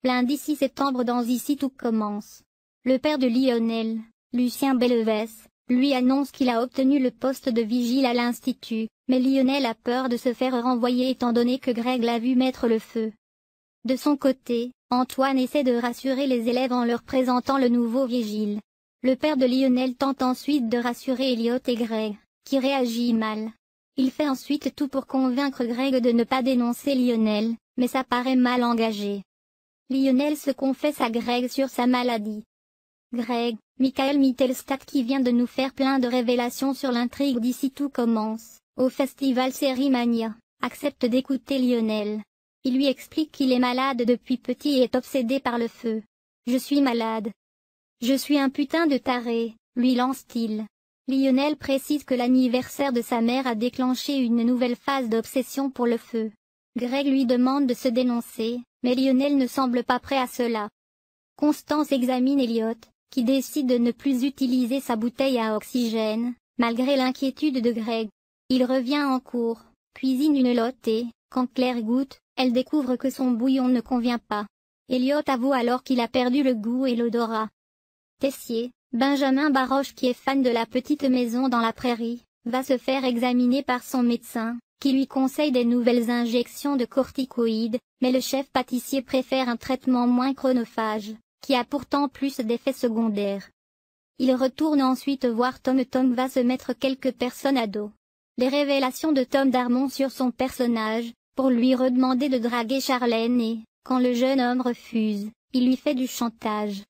Lundi 6 septembre dans Ici tout commence. Le père de Lionel, Lucien Bellevès, lui annonce qu'il a obtenu le poste de vigile à l'Institut, mais Lionel a peur de se faire renvoyer étant donné que Greg l'a vu mettre le feu. De son côté, Antoine essaie de rassurer les élèves en leur présentant le nouveau vigile. Le père de Lionel tente ensuite de rassurer Elliot et Greg, qui réagit mal. Il fait ensuite tout pour convaincre Greg de ne pas dénoncer Lionel, mais ça paraît mal engagé. Lionel se confesse à Greg sur sa maladie. Greg, Michael Mittelstadt qui vient de nous faire plein de révélations sur l'intrigue d'Ici tout commence, au festival Série Mania, accepte d'écouter Lionel. Il lui explique qu'il est malade depuis petit et est obsédé par le feu. « Je suis malade. Je suis un putain de taré », lui lance-t-il. Lionel précise que l'anniversaire de sa mère a déclenché une nouvelle phase d'obsession pour le feu. Greg lui demande de se dénoncer, mais Lionel ne semble pas prêt à cela. Constance examine Elliot, qui décide de ne plus utiliser sa bouteille à oxygène, malgré l'inquiétude de Greg. Il revient en cours, cuisine une lotte et, quand Claire goûte, elle découvre que son bouillon ne convient pas. Elliot avoue alors qu'il a perdu le goût et l'odorat. Tessier, Benjamin Baroche qui est fan de la petite maison dans la prairie, va se faire examiner par son médecin, qui lui conseille des nouvelles injections de corticoïdes, mais le chef pâtissier préfère un traitement moins chronophage, qui a pourtant plus d'effets secondaires. Il retourne ensuite voir Tom. Tom va se mettre quelques personnes à dos. Les révélations de Tom Darmon sur son personnage, pour lui redemander de draguer Charlène et, quand le jeune homme refuse, il lui fait du chantage.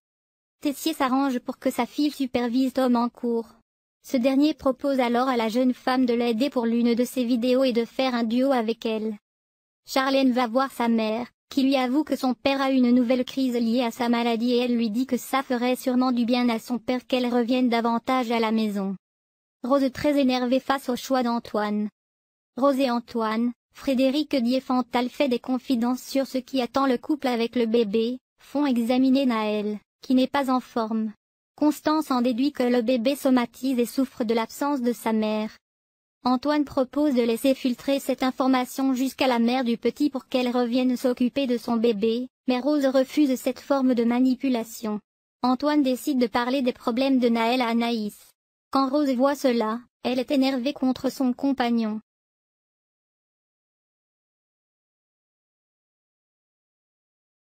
Tessier s'arrange pour que sa fille supervise Tom en cours. Ce dernier propose alors à la jeune femme de l'aider pour l'une de ses vidéos et de faire un duo avec elle. Charlène va voir sa mère, qui lui avoue que son père a une nouvelle crise liée à sa maladie et elle lui dit que ça ferait sûrement du bien à son père qu'elle revienne davantage à la maison. Rose très énervée face au choix d'Antoine. Rose et Antoine, Frédéric Diefenthal fait des confidences sur ce qui attend le couple avec le bébé, font examiner Naël, qui n'est pas en forme. Constance en déduit que le bébé somatise et souffre de l'absence de sa mère. Antoine propose de laisser filtrer cette information jusqu'à la mère du petit pour qu'elle revienne s'occuper de son bébé, mais Rose refuse cette forme de manipulation. Antoine décide de parler des problèmes de Naël à Anaïs. Quand Rose voit cela, elle est énervée contre son compagnon.